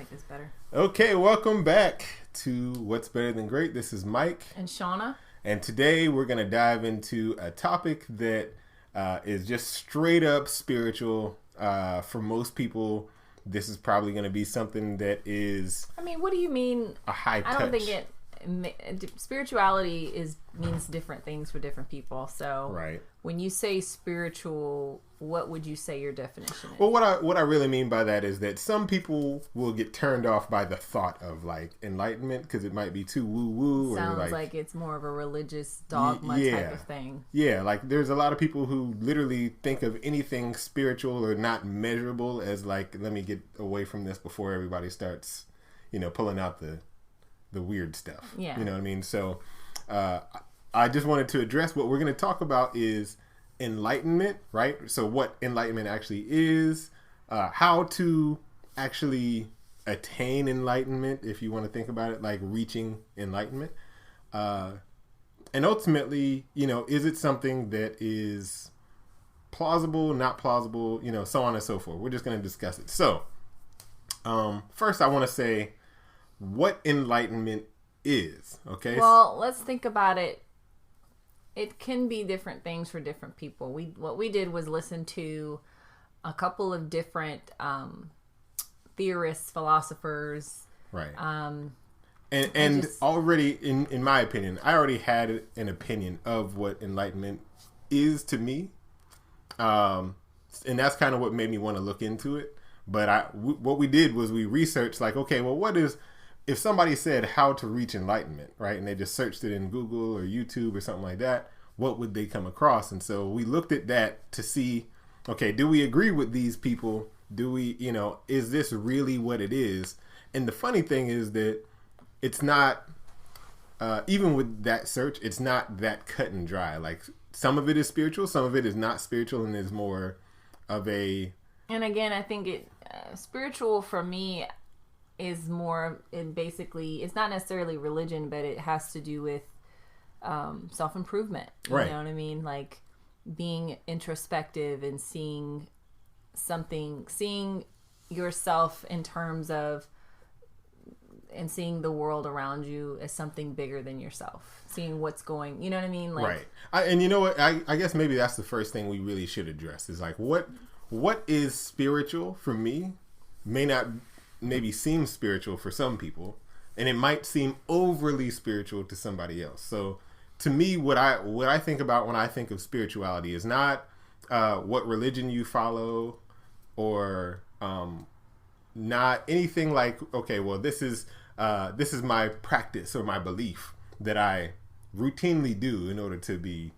like this better. Okay, welcome back to What's Better Than Great. This is Mike. And Shauna. And today we're going to dive into a topic that is just straight up spiritual. For most people, this is probably going to be something that is... I mean, what do you mean? A high touch. I don't think spirituality means different things for different people. So right. When you say spiritual, what would you say your definition is? Well, what I really mean by that is that some people will get turned off by the thought of like enlightenment because it might be too woo woo. Sounds like it's more of a religious dogma type of thing. Yeah, like there's a lot of people who literally think of anything spiritual or not measurable as like, let me get away from this before everybody starts, pulling out the weird stuff. Yeah. You know what I mean? So I just wanted to address what we're going to talk about is enlightenment, right? So what enlightenment actually is, how to actually attain enlightenment, if you want to think about it like reaching enlightenment. And ultimately, is it something that is plausible, not plausible, so on and so forth. We're just going to discuss it. So first I want to say what enlightenment is, okay? Well, let's think about it. It can be different things for different people. What we did was listen to a couple of different theorists, philosophers. Right. And already, in my opinion, I already had an opinion of what enlightenment is to me. And that's kind of what made me want to look into it. But what we did was we researched like, okay, well, if somebody said how to reach enlightenment, right, and they just searched it in Google or YouTube or something like that, what would they come across? And so we looked at that to see, okay, do we agree with these people? Do we, is this really what it is? And the funny thing is that it's not, even with that search, it's not that cut and dry. Like some of it is spiritual, some of it is not spiritual, and is more of a... And again, I think spiritual for me is more, it's not necessarily religion, but it has to do with self-improvement. You right. know what I mean? Like being introspective and seeing yourself in terms of, and seeing the world around you as something bigger than yourself. Seeing what's going, you know what I mean? Like, right. And you know what? I guess maybe that's the first thing we really should address is like, what is spiritual for me may not maybe seem spiritual for some people, and it might seem overly spiritual to somebody else. So to me, what I think about when I think of spirituality is not what religion you follow, or not anything like, okay, well, this is my practice or my belief that I routinely do in order to be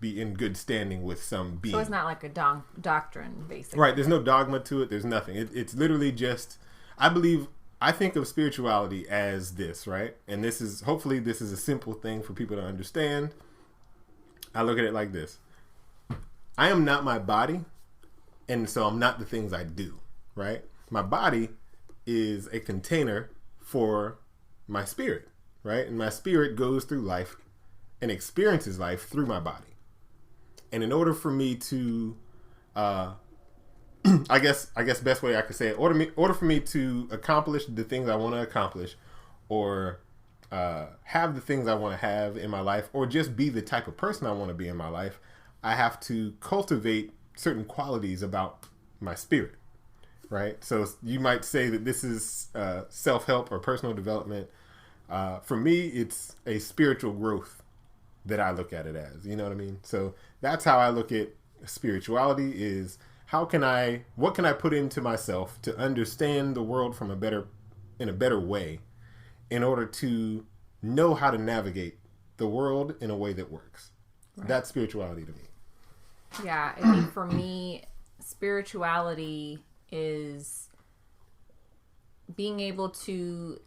be in good standing with some being. So it's not like a doctrine, basically. Right. There's no dogma to it. There's nothing. It's literally just, I think of spirituality as this, right? And hopefully this is a simple thing for people to understand. I look at it like this. I am not my body, and so I'm not the things I do, right? My body is a container for my spirit, right? And my spirit goes through life and experiences life through my body. And in order for me to, I guess best way I could say it, order for me to accomplish the things I want to accomplish, or have the things I want to have in my life, or just be the type of person I want to be in my life, I have to cultivate certain qualities about my spirit, right? So you might say that this is self-help or personal development. For me, it's a spiritual growth that I look at it as, you know what I mean? So that's how I look at spirituality is what can I put into myself to understand the world in a better way in order to know how to navigate the world in a way that works. Right. That's spirituality to me. Yeah. I think for me, spirituality is being able to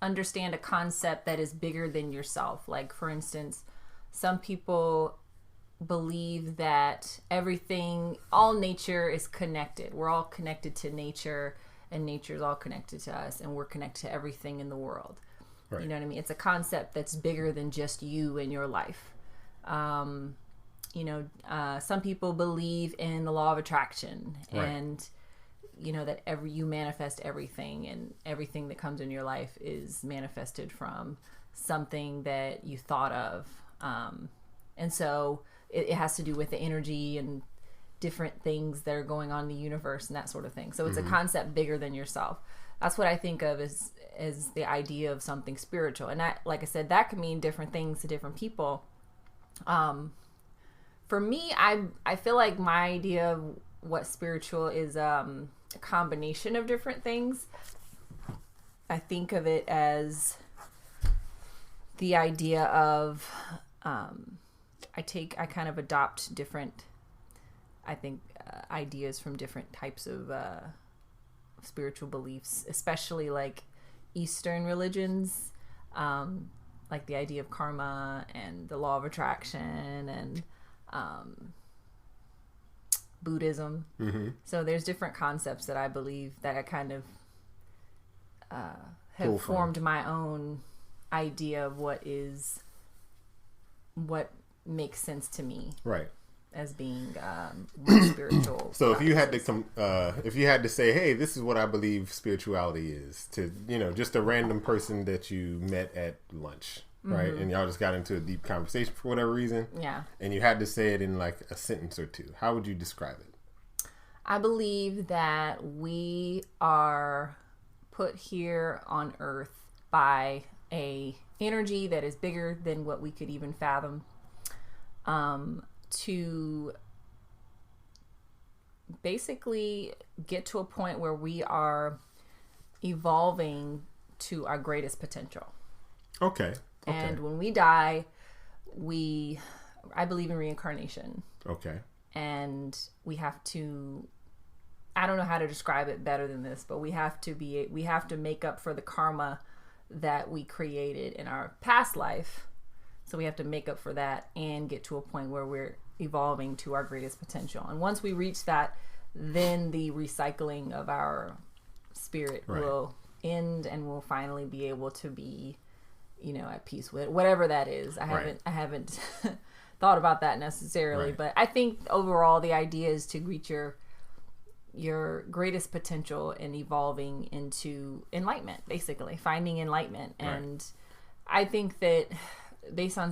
understand a concept that is bigger than yourself. Like, for instance, some people believe that all nature is connected. We're all connected to nature, and nature's all connected to us, and we're connected to everything in the world. Right. You know what I mean? It's a concept that's bigger than just you and your life. Some people believe in the law of attraction, right. And that you manifest everything, and everything that comes in your life is manifested from something that you thought of. And so it has to do with the energy and different things that are going on in the universe and that sort of thing. So it's a concept bigger than yourself. That's what I think of as the idea of something spiritual. And that, like I said, that can mean different things to different people. For me, I feel like my idea of what spiritual is a combination of different things. I think of it as the idea of I kind of adopt different, I think, ideas from different types of spiritual beliefs, especially like Eastern religions, like the idea of karma and the law of attraction, and Buddhism. So there's different concepts that I believe that I kind of have formed my own idea of what makes sense to me, right, as being more spiritual. So if you had to say, hey, this is what I believe spirituality is, to just a random person that you met at lunch, right, and y'all just got into a deep conversation for whatever reason, and you had to say it in like a sentence or two, how would you describe it? I believe that we are put here on earth by a energy that is bigger than what we could even fathom, to basically get to a point where we are evolving to our greatest potential. Okay. And when we die, I believe in reincarnation. Okay. And we have to, I don't know how to describe it better than this, but we have to make up for the karma that we created in our past life. So we have to make up for that and get to a point where we're evolving to our greatest potential. And once we reach that, then the recycling of our spirit will end, and we'll finally be able to be, at peace with it, whatever that is. I haven't thought about that necessarily, but I think overall the idea is to reach your greatest potential and evolving into enlightenment, basically finding enlightenment. And I think that based on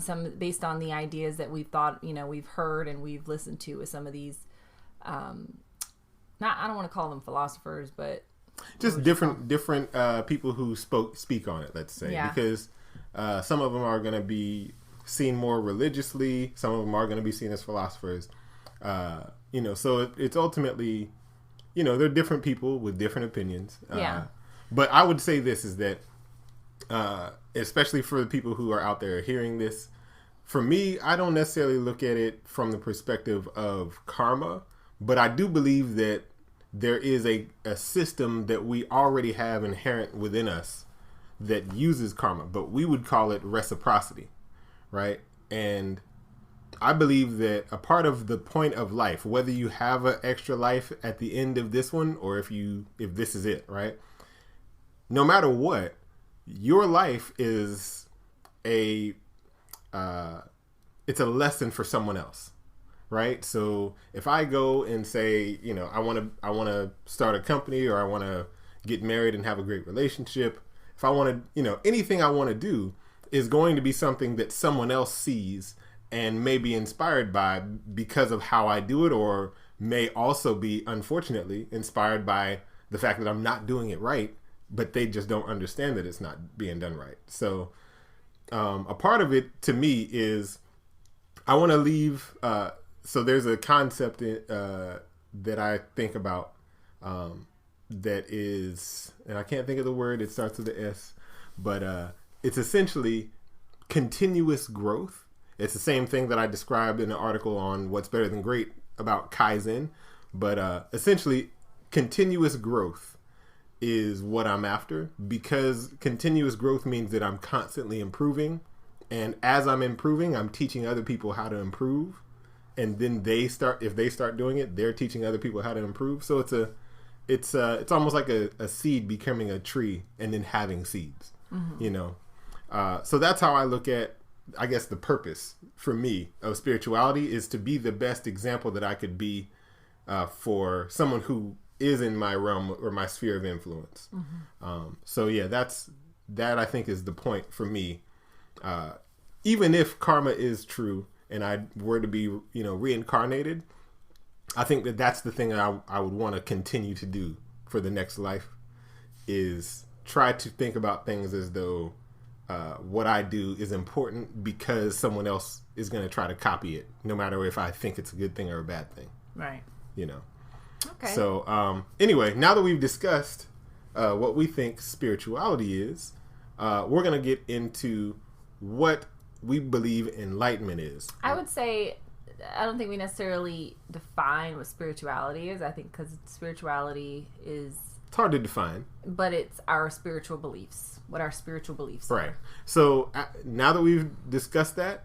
the ideas that we've thought, we've heard and we've listened to with some of these, I don't want to call them philosophers, but just different people who speak on it, let's say, because some of them are going to be seen more religiously, some of them are going to be seen as philosophers, so it's ultimately, they're different people with different opinions. But I would say this is that, especially for the people who are out there hearing this, for me, I don't necessarily look at it from the perspective of karma, but I do believe that there is a system that we already have inherent within us that uses karma, but we would call it reciprocity, right? And I believe that a part of the point of life, whether you have an extra life at the end of this one, or if this is it, right? No matter what, your life is it's a lesson for someone else, right? So if I go and say, I want to start a company, or I want to get married and have a great relationship, if I want to, anything I want to do is going to be something that someone else sees and may be inspired by because of how I do it, or may also be, unfortunately, inspired by the fact that I'm not doing it right, but they just don't understand that it's not being done right. So a part of it to me is I want to leave. So there's a concept that I think about that is, and I can't think of the word, it starts with the S, but it's essentially continuous growth. It's the same thing that I described in the article on What's Better Than Great about Kaizen, but essentially continuous growth is what I'm after, because continuous growth means that I'm constantly improving, and as I'm improving, I'm teaching other people how to improve, and then if they start doing it, they're teaching other people how to improve. So it's almost like a seed becoming a tree and then having seeds, so that's how I look at, I guess, the purpose for me of spirituality is to be the best example that I could be for someone who is in my realm or my sphere of influence. So yeah, that I think is the point for me. Even if karma is true and I were to be, reincarnated, I think that's the thing that I would want to continue to do for the next life, is try to think about things as though what I do is important because someone else is going to try to copy it, no matter if I think it's a good thing or a bad thing. Right. Okay. So anyway, now that we've discussed what we think spirituality is, we're going to get into what we believe enlightenment is. I would say, I don't think we necessarily define what spirituality is. I think because spirituality is... It's hard to define. But it's our spiritual beliefs. What our spiritual beliefs are. Right. So now that we've discussed that,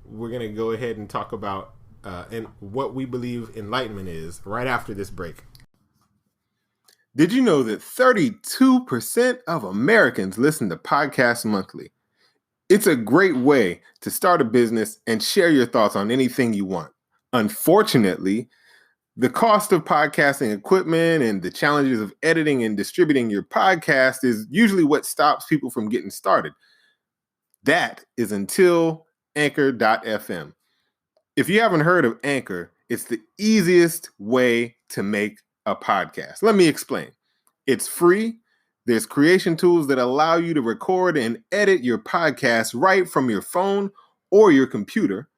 we're going to go ahead and talk about and what we believe enlightenment is right after this break. Did you know that 32% of Americans listen to podcasts monthly? It's a great way to start a business and share your thoughts on anything you want. Unfortunately, the cost of podcasting equipment and the challenges of editing and distributing your podcast is usually what stops people from getting started. That is until Anchor.fm. If you haven't heard of Anchor, it's the easiest way to make a podcast. Let me explain. It's free. There's creation tools that allow you to record and edit your podcast right from your phone or your computer.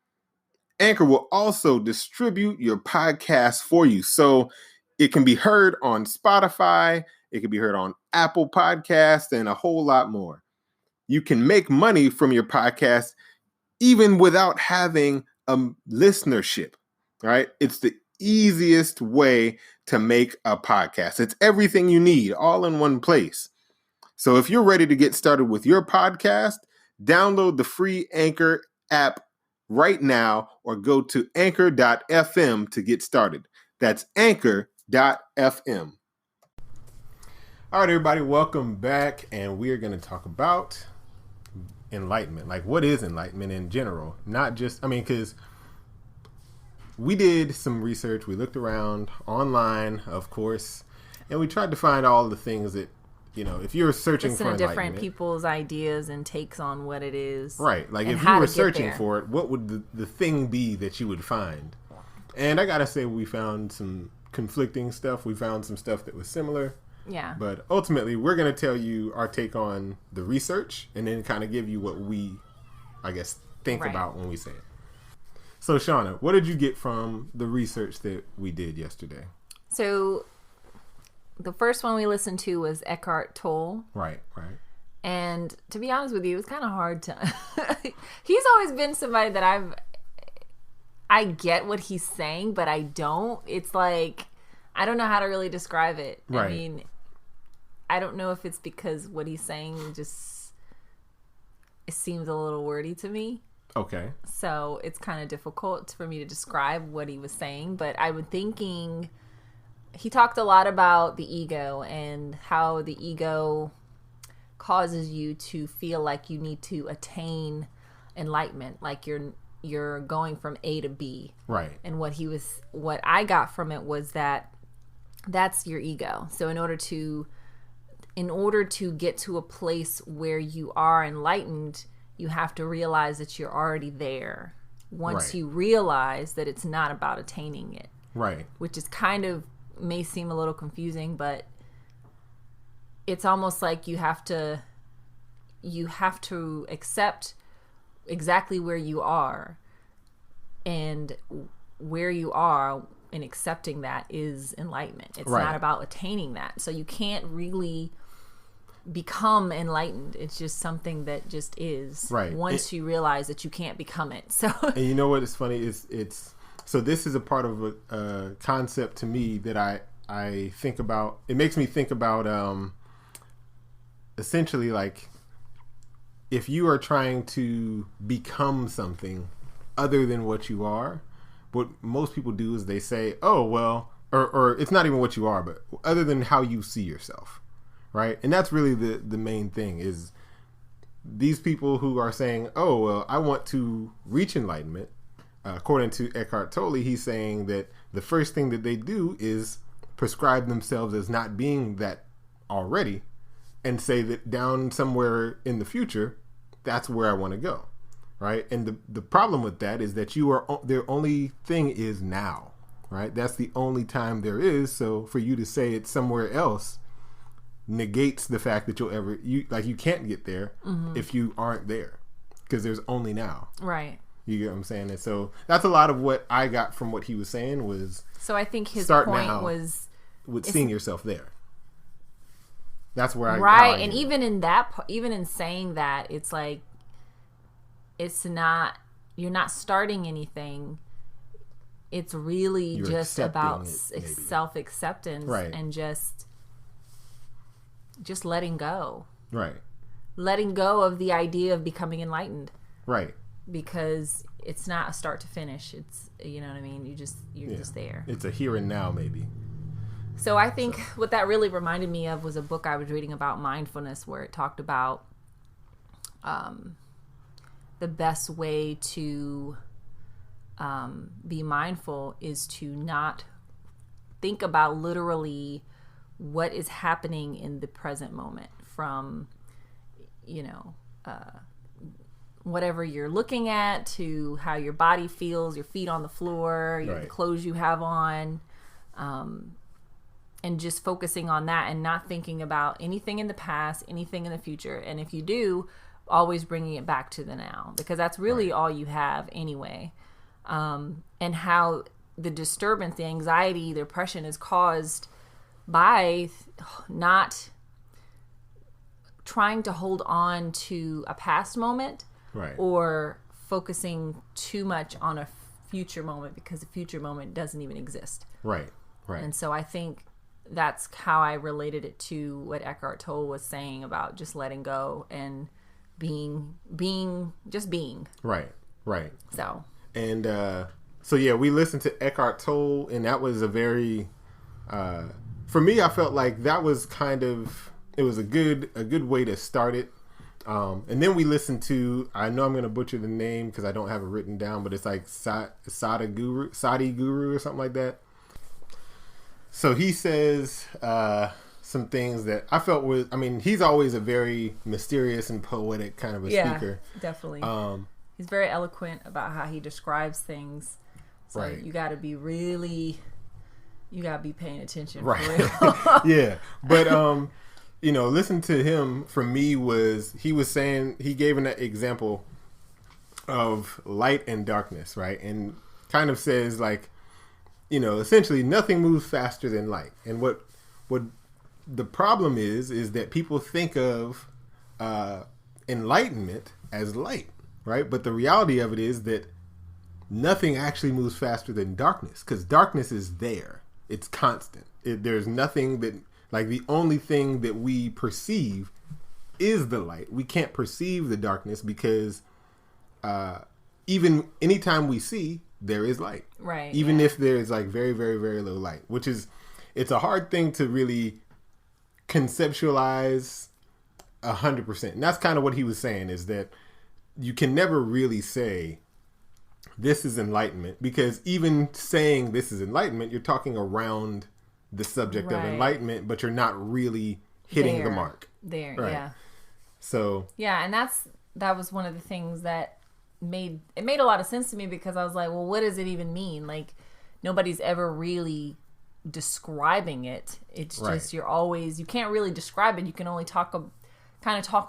Anchor will also distribute your podcast for you, so it can be heard on Spotify, it can be heard on Apple Podcasts, and a whole lot more. You can make money from your podcast even without having a listenership, right? It's the easiest way to make a podcast. It's everything you need all in one place. So if you're ready to get started with your podcast, download the free Anchor app right now or go to anchor.fm to get started. That's anchor.fm. All right, everybody, welcome back. And we are going to talk about enlightenment. Like, what is enlightenment in general? Not just, because we did some research. We looked around online, of course, and we tried to find all the things that, if you're searching for enlightenment, different people's ideas and takes on what it is. Right. Like, if you were searching for it, what would the thing be that you would find? And I got to say, we found some conflicting stuff. We found some stuff that was similar. Yeah. But ultimately, we're going to tell you our take on the research and then kind of give you what we, think about when we say it. So, Shauna, what did you get from the research that we did yesterday? So, the first one we listened to was Eckhart Tolle. Right. And to be honest with you, it was kind of hard to... He's always been somebody that I get what he's saying, but I don't. It's like, I don't know how to really describe it. Right. I don't know if it's because what he's saying it seems a little wordy to me. Okay. So it's kind of difficult for me to describe what he was saying, but I was thinking he talked a lot about the ego and how the ego causes you to feel like you need to attain enlightenment, like you're going from A to B. Right. And what I got from it was that that's your ego. So in order to get to a place where you are enlightened, you have to realize that you're already there. Once you realize that it's not about attaining it. Right. Which is kind of, may seem a little confusing, but it's almost like you have to accept exactly where you are, and where you are in accepting that is enlightenment. It's not about attaining that. So you can't really become enlightened. It's just something that just is. Right. Once you realize that you can't become it. So. And you know what is funny is so this is a part of a concept to me that I think about. It makes me think about essentially, like, if you are trying to become something other than what you are, what most people do is they say, oh, well, or it's not even what you are, but other than how you see yourself, right? And that's really the main thing, is these people who are saying, oh, well, I want to reach enlightenment. According to Eckhart Tolle, he's saying that the first thing that they do is prescribe themselves as not being that already and say that down somewhere in the future, that's where I want to go. Right. And the problem with that is that their only thing is now. Right. That's the only time there is. So for you to say it's somewhere else negates the fact that you can't get there if you aren't there, because there's only now. Right. You get what I'm saying? And so that's a lot of what I got from what he was saying was. So I think his point was with seeing yourself there. That's where I right. And even in saying that, it's like, it's not, you're not starting anything. It's really you're just about self-acceptance, right, and just letting go. Right. Letting go of the idea of becoming enlightened. Right. Because it's not a start to finish. It's, you know what I mean? You're just there. It's a here and now, maybe. So I think what that really reminded me of was a book I was reading about mindfulness, where it talked about the best way to be mindful is to not think about literally what is happening in the present moment, from, whatever you're looking at to how your body feels, your feet on the floor, right, the clothes you have on, and just focusing on that and not thinking about anything in the past, anything in the future. And if you do, always bringing it back to the now, because that's really all you have anyway. And how the disturbance, the anxiety, the depression is caused by not trying to hold on to a past moment, right, or focusing too much on a future moment, because the future moment doesn't even exist. Right. Right. And so I think that's how I related it to what Eckhart Tolle was saying about just letting go and being. Right. Right. So. And we listened to Eckhart Tolle, and that was a very, for me, I felt like that was it was a good way to start it. And then we listened to, I know I'm going to butcher the name because I don't have it written down, but it's like Sadi Guru or something like that. So he says some things that I felt was, he's always a very mysterious and poetic kind of a speaker. Definitely. He's very eloquent about how he describes things. So right, you got to be paying attention. Right. For real. Yeah. But, listen to him for me he was saying, he gave an example of light and darkness, right? And kind of says like, essentially nothing moves faster than light. And what the problem is that people think of enlightenment as light, right? But the reality of it is that nothing actually moves faster than darkness, because darkness is there. It's constant. There's nothing that, like, the only thing that we perceive is the light. We can't perceive the darkness because even anytime we see, there is light. Right. Even if there's like very, very, very low light, it's a hard thing to really conceptualize 100%. And that's kind of what he was saying, is that you can never really say this is enlightenment, because even saying this is enlightenment, you're talking around the subject of enlightenment, but you're not really hitting the mark. Right. Yeah. So. Yeah, and that was one of the things that made a lot of sense to me, because I was like, well, what does it even mean? Like, nobody's ever really describing it. It's just you can't really describe it. You can only talk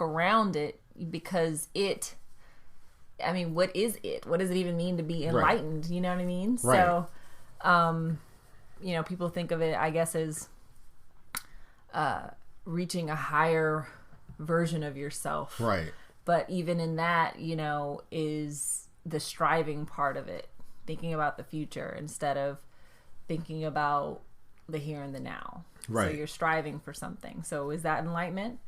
around it, because what is it? What does it even mean to be enlightened? Right. You know what I mean? Right. So, people think of it, I guess, as reaching a higher version of yourself. Right. But even in that, is the striving part of it. Thinking about the future instead of thinking about the here and the now. Right. So you're striving for something. So is that enlightenment?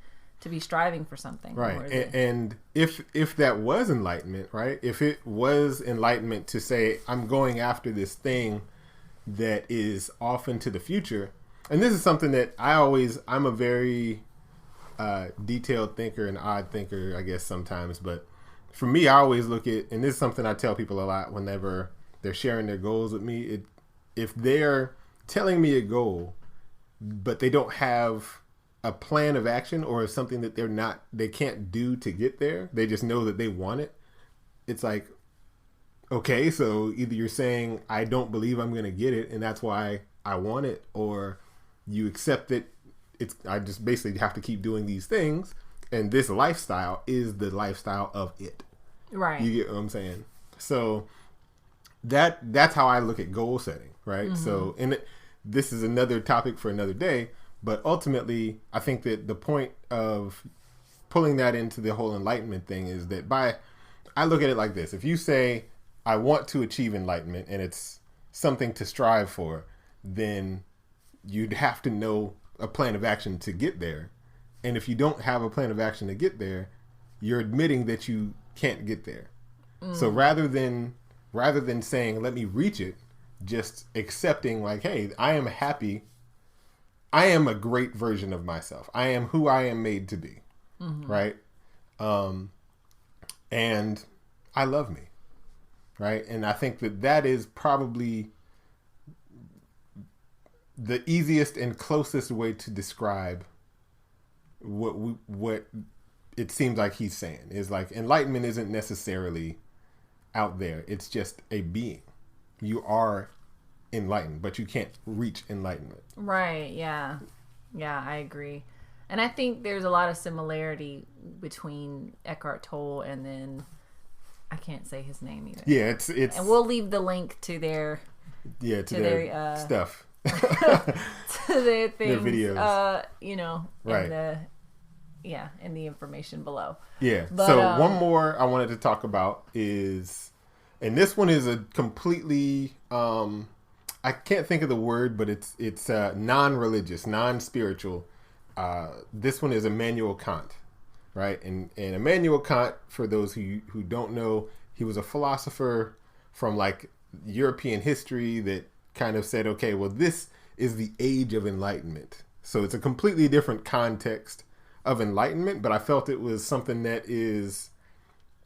To be striving for something. Right. And if that was enlightenment, right? If it was enlightenment to say, I'm going after this thing that is off into the future. And this is something that I'm a very detailed thinker and odd thinker, I guess, sometimes. But for me, I always look at, and this is something I tell people a lot whenever they're sharing their goals with me. If they're telling me a goal, but they don't have a plan of action or something that they can't do to get there. They just know that they want it. It's like, okay, so either you're saying I don't believe I'm going to get it and that's why I want it, or you accept that I just basically have to keep doing these things, and this lifestyle is the lifestyle of it. Right. You get what I'm saying? So that's how I look at goal setting, right? So, and this is another topic for another day, but ultimately, I think that the point of pulling that into the whole enlightenment thing is that I look at it like this. If you say, I want to achieve enlightenment and it's something to strive for, then you'd have to know a plan of action to get there. And if you don't have a plan of action to get there, you're admitting that you can't get there. So rather than saying, let me reach it, just accepting like, hey, I am happy. I am a great version of myself. I am who I am made to be. Right. And I love me. Right. And I think that is probably the easiest and closest way to describe what it seems like he's saying is like enlightenment isn't necessarily out there. It's just a being. You are enlightened, but you can't reach enlightenment. Right. Yeah. Yeah, I agree. And I think there's a lot of similarity between Eckhart Tolle and then I can't say his name either. Yeah, it's and we'll leave the link to their their stuff. to their things, their videos. Right. In the information below. Yeah. But, so one more I wanted to talk about is, and this one is a completely, I can't think of the word, but it's non-religious, non-spiritual. This one is Immanuel Kant, right? And Immanuel Kant, for those who don't know, he was a philosopher from like European history that kind of said, okay, well, this is the age of enlightenment. So it's a completely different context of enlightenment, but I felt it was something that is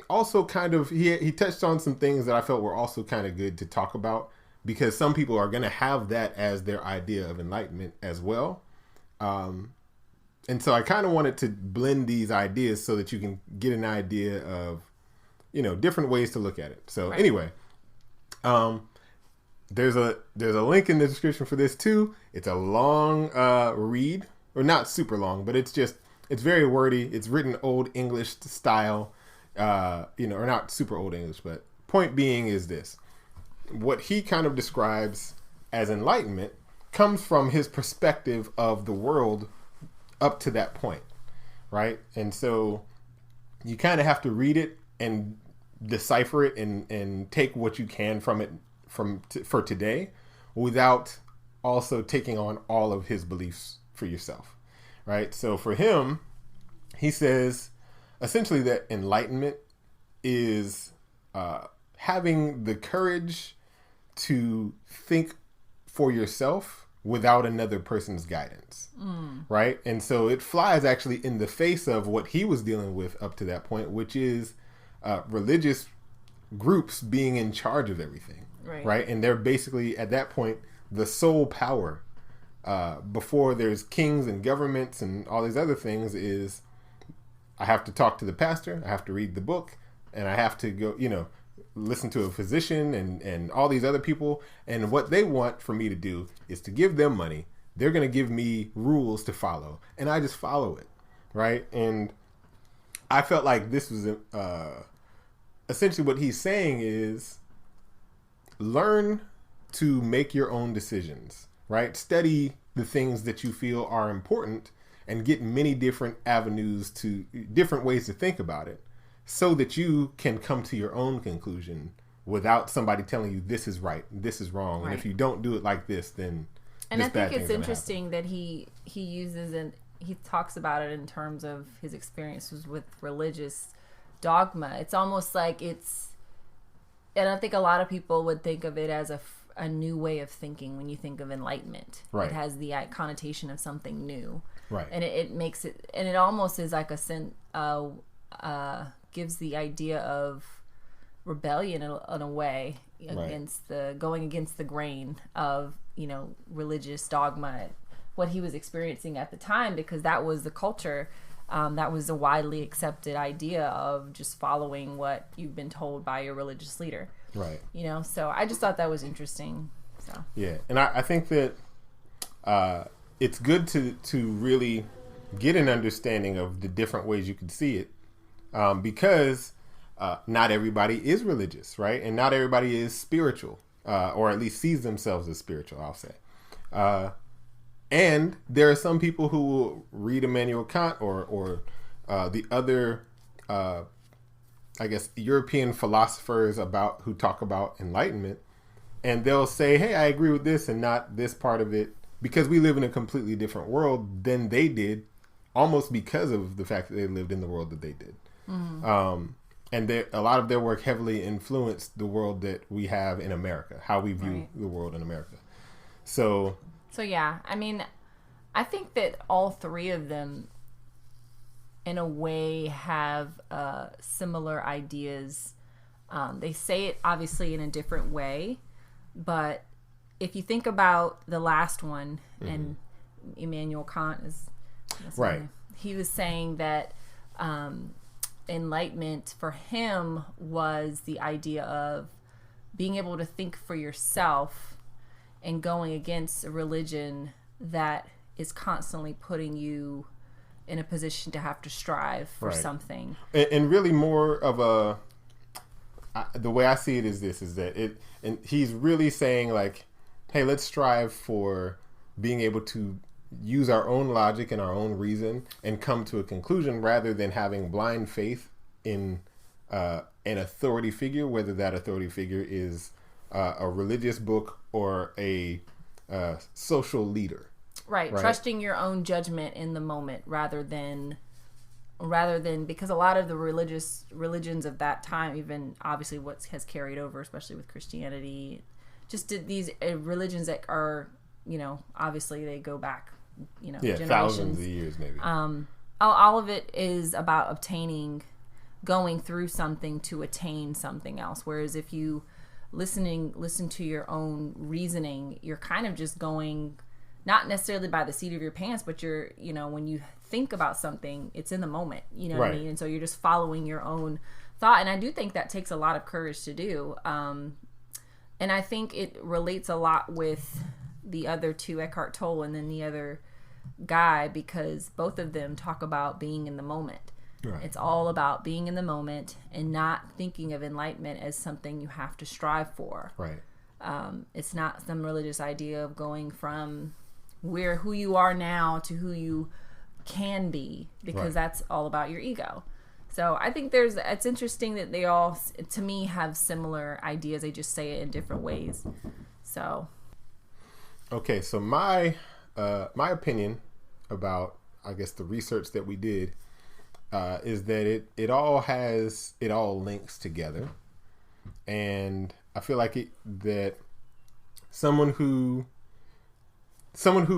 also kind of, he touched on some things that I felt were also kind of good to talk about, because some people are going to have that as their idea of enlightenment as well. And so I kind of wanted to blend these ideas so that you can get an idea of, different ways to look at it. So right. Anyway, there's a link in the description for this too. It's a long read, or not super long, but it's very wordy. It's written Old English style, or not super Old English, but point being is this. What he kind of describes as enlightenment comes from his perspective of the world up to that point, right? And so you kind of have to read it and decipher it and take what you can from it for today, without also taking on all of his beliefs for yourself, right? So for him, he says essentially that enlightenment is having the courage to think for yourself without another person's guidance, right? And so it flies actually in the face of what he was dealing with up to that point, which is religious groups being in charge of everything, right? And they're basically, at that point, the sole power before there's kings and governments and all these other things is, I have to talk to the pastor, I have to read the book, and I have to go, listen to a physician and all these other people. And what they want for me to do is to give them money. They're going to give me rules to follow, and I just follow it, right? And I felt like this was essentially what he's saying is learn to make your own decisions, right? Study the things that you feel are important and get many different avenues to different ways to think about it, so that you can come to your own conclusion without somebody telling you this is right, this is wrong. Right. And if you don't do it like this, then and I think it's interesting that he uses and he talks about it in terms of his experiences with religious dogma. It's almost like and I think a lot of people would think of it as a new way of thinking when you think of enlightenment. Right. It has the connotation of something new. Right. And it makes it, and it almost is like gives the idea of rebellion in a way against going against the grain of religious dogma what he was experiencing at the time, because that was the culture. That was a widely accepted idea of just following what you've been told by your religious leader. Right. You know, so I just thought that was interesting. So yeah, and I think that it's good to really get an understanding of the different ways you can see it, because not everybody is religious, right? And not everybody is spiritual, or at least sees themselves as spiritual, I'll say. And there are some people who will read Immanuel Kant or the other, I guess, European philosophers who talk about enlightenment, and they'll say, hey, I agree with this and not this part of it, because we live in a completely different world than they did, almost because of the fact that they lived in the world that they did. Mm-hmm. And a lot of their work heavily influenced the world that we have in America, how we view the world in America. So yeah, I mean, I think that all three of them, in a way, have similar ideas. They say it obviously in a different way, but if you think about the last one, and Immanuel Kant is right, he was saying that enlightenment for him was the idea of being able to think for yourself and going against a religion that is constantly putting you in a position to have to strive for something. And really more of the way I see it is that and he's really saying, like, hey, let's strive for being able to use our own logic and our own reason and come to a conclusion, rather than having blind faith in an authority figure, whether that authority figure is a religious book or a social leader. Right. Trusting your own judgment in the moment rather than because a lot of the religions of that time, even obviously what has carried over, especially with Christianity, just these religions that are, you know, obviously they go back, you know, generations. Thousands of years maybe. All of it is about going through something to attain something else. Whereas if you listen to your own reasoning, you're kind of just going, not necessarily by the seat of your pants, but you're, you know, when you think about something, it's in the moment, you know what I mean? And so you're just following your own thought. And I do think that takes a lot of courage to do. And I think it relates a lot with the other two, Eckhart Tolle and then the other guy, because both of them talk about being in the moment. Right. It's all about being in the moment and not thinking of enlightenment as something you have to strive for. Right. It's not some religious idea of going from who you are now to who you can be, because that's all about your ego. So I think it's interesting that they all, to me, have similar ideas. They just say it in different ways. So. Okay. So my opinion about, I guess, the research that we did, is that it all links together. And I feel like that someone who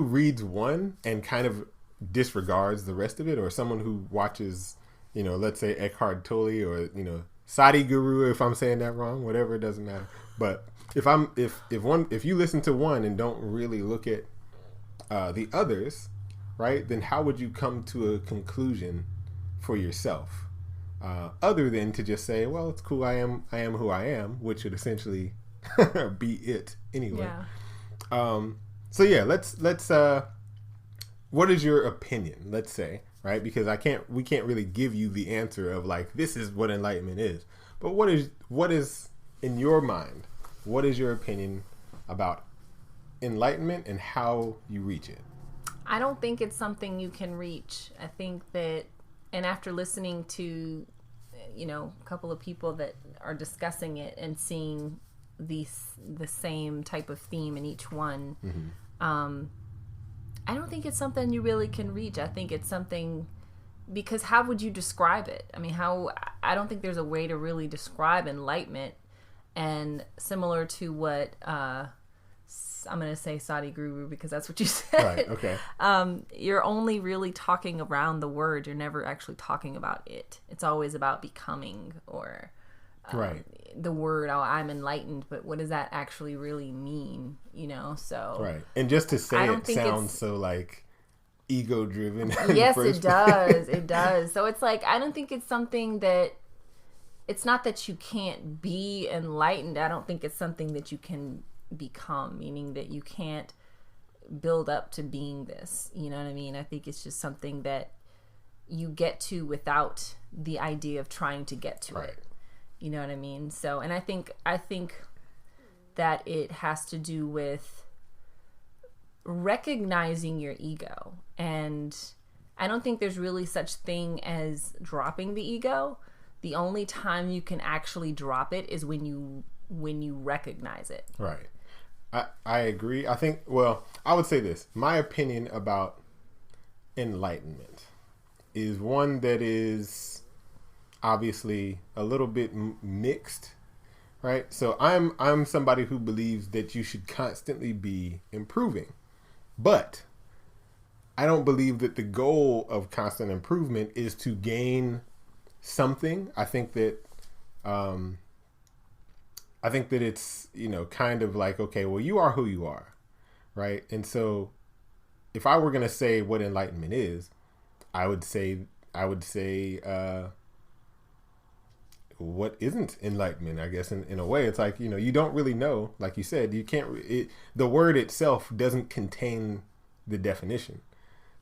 reads one and kind of disregards the rest of it, or someone who watches, you know, let's say Eckhart Tolle or, you know, Sadhguru, if I'm saying that wrong, whatever, it doesn't matter. But if you listen to one and don't really look at the others, right, then how would you come to a conclusion for yourself, other than to just say, well, it's cool, I am who I am, which would essentially be it anyway. Yeah. So yeah, let's what is your opinion, let's say, right? Because we can't really give you the answer of, like, this is what enlightenment is. But what is in your mind, what is your opinion about enlightenment and how you reach it? I don't think it's something you can reach. I think that, and after listening to, you know, a couple of people that are discussing it and seeing the same type of theme in each one, I don't think it's something you really can reach. I think it's something, because how would you describe it? I mean, I don't think there's a way to really describe enlightenment. And similar to what I'm going to say Sadhguru, because that's what you said. Right, okay. You're only really talking around the word. You're never actually talking about it. It's always about becoming or Right. the word, oh, I'm enlightened, but what does that actually really mean? So Right. And just to say I don't it think sounds so like ego driven. yes, it does. It does. So it's like, I don't think it's something that, it's not that you can't be enlightened. I don't think it's something that you can become, meaning that you can't build up to being this. You know what I mean? I think it's just something that you get to without the idea of trying to get to Right. it. You know what I mean? So, and I think that it has to do with recognizing your ego. And I don't think there's really such thing as dropping the ego. The only time you can actually drop it is when you recognize it. Right. I agree. I think, well, I would say this. My opinion about enlightenment is one that is obviously a little bit mixed, right? So I'm somebody who believes that you should constantly be improving. But I don't believe that the goal of constant improvement is to gain something. I think that it's, kind of like, okay, well, you are who you are, right? And so if I were going to say what enlightenment is, I would say what isn't enlightenment, I guess, in a way. It's like, you don't really know. Like you said, you can't, the word itself doesn't contain the definition.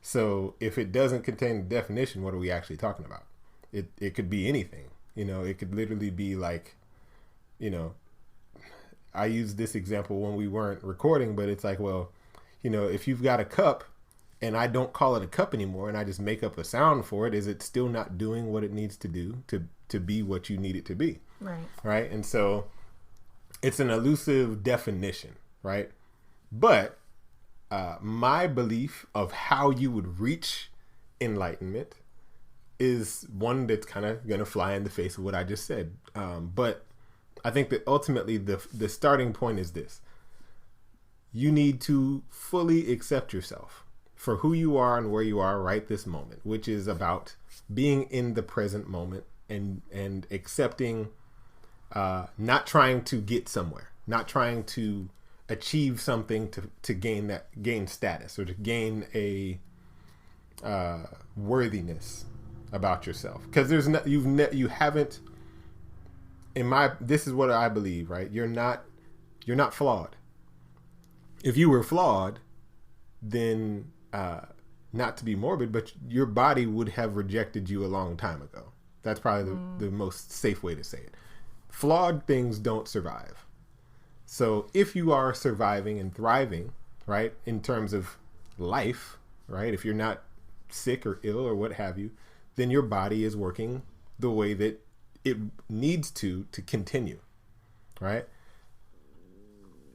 So if it doesn't contain the definition, what are we actually talking about? It could be anything. It could literally be like, I used this example when we weren't recording, but it's like, well, if you've got a cup and I don't call it a cup anymore and I just make up a sound for it, is it still not doing what it needs to do to be what you need it to be? Right. Right. And so it's an elusive definition, right? But my belief of how you would reach enlightenment is one that's kind of going to fly in the face of what I just said. But I think that ultimately the starting point is this. You need to fully accept yourself for who you are and where you are right this moment, which is about being in the present moment and accepting, not trying to get somewhere, not trying to achieve something to gain status or to gain a worthiness about yourself. Because you haven't. This is what I believe, right? You're not flawed. If you were flawed, then not to be morbid, but your body would have rejected you a long time ago. That's probably the most safe way to say it. Flawed things don't survive. So if you are surviving and thriving, right, in terms of life, right, if you're not sick or ill or what have you, then your body is working the way that it needs to continue, right?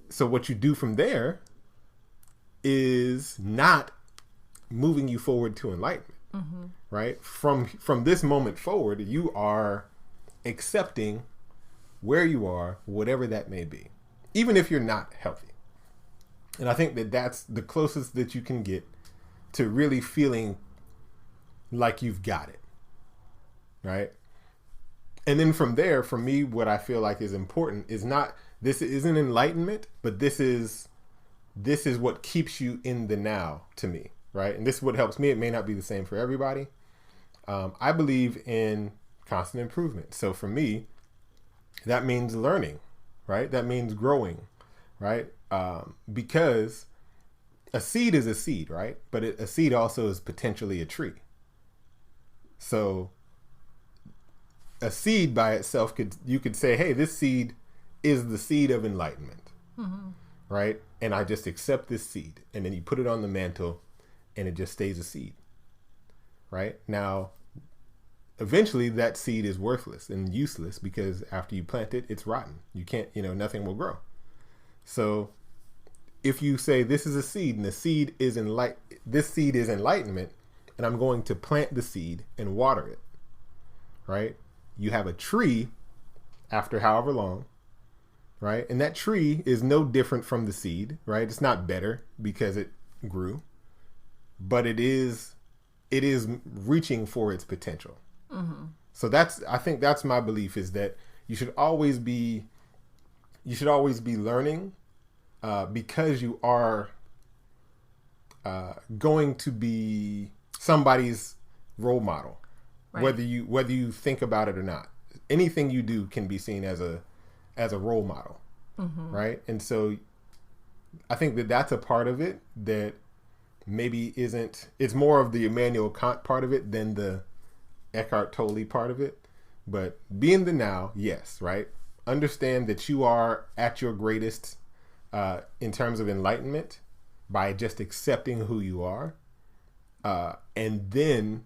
So what you do from there is not moving you forward to enlightenment, right? From this moment forward, you are accepting where you are, whatever that may be, even if you're not healthy. And I think that that's the closest that you can get to really feeling like you've got it, right? And then from there, for me, what I feel like is important is not, this isn't enlightenment, but this is what keeps you in the now to me, right? And this is what helps me. It may not be the same for everybody. I believe in constant improvement. So for me, that means learning, right? That means growing, right? Because a seed is a seed, right? But a seed also is potentially a tree. So a seed by itself you could say, hey, this seed is the seed of enlightenment, right? And I just accept this seed, and then you put it on the mantle, and it just stays a seed, right? Now, eventually, that seed is worthless and useless because after you plant it, it's rotten. You can't, nothing will grow. So, if you say this is a seed, and this seed is enlightenment, and I'm going to plant the seed and water it, right? You have a tree after however long, right? And that tree is no different from the seed, right? It's not better because it grew, but it is reaching for its potential. So I think that's my belief, is that you should always be learning, because you are going to be somebody's role model, right. whether you think about it or not. Anything you do can be seen as a role model, right? And so I think that's a part of it that maybe isn't. It's more of the Immanuel Kant part of it than the Eckhart Tolle part of it. But be in the now, yes, right? Understand that you are at your greatest in terms of enlightenment by just accepting who you are. And then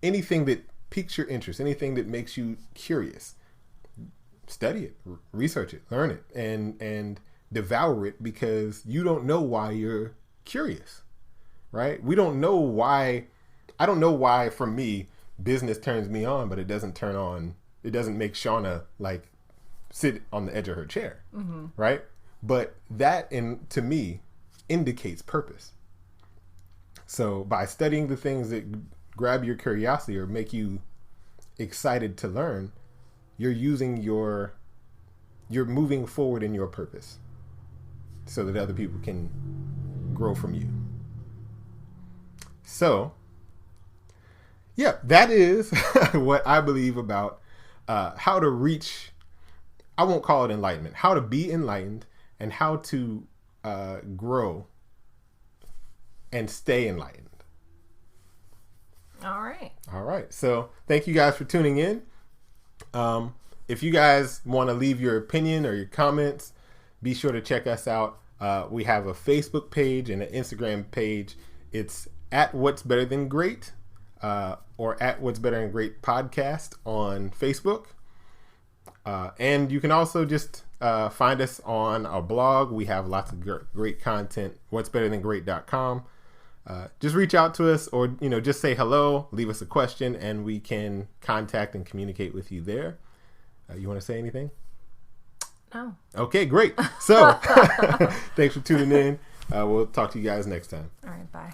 anything that piques your interest, anything that makes you curious, study it, research it, learn it, and devour it, because you don't know why you're curious, right? We don't know why. I don't know why, for me, business turns me on, but it doesn't make Shauna like sit on the edge of her chair, right? But that, to me, indicates purpose. So by studying the things that grab your curiosity or make you excited to learn, you're moving forward in your purpose so that other people can grow from you. So, yeah, that is what I believe about how to reach, I won't call it enlightenment, how to be enlightened and how to grow and stay enlightened. All right. So thank you guys for tuning in. If you guys want to leave your opinion or your comments, be sure to check us out. We have a Facebook page and an Instagram page. It's at What's Better Than Great, or at What's Better Than Great podcast on Facebook. And you can also just find us on our blog. We have lots of great content, what'sbetterthangreat.com. Just reach out to us, or just say hello, leave us a question, and we can contact and communicate with you there. You want to say anything? No. Okay, great. So thanks for tuning in. We'll talk to you guys next time. All right, bye.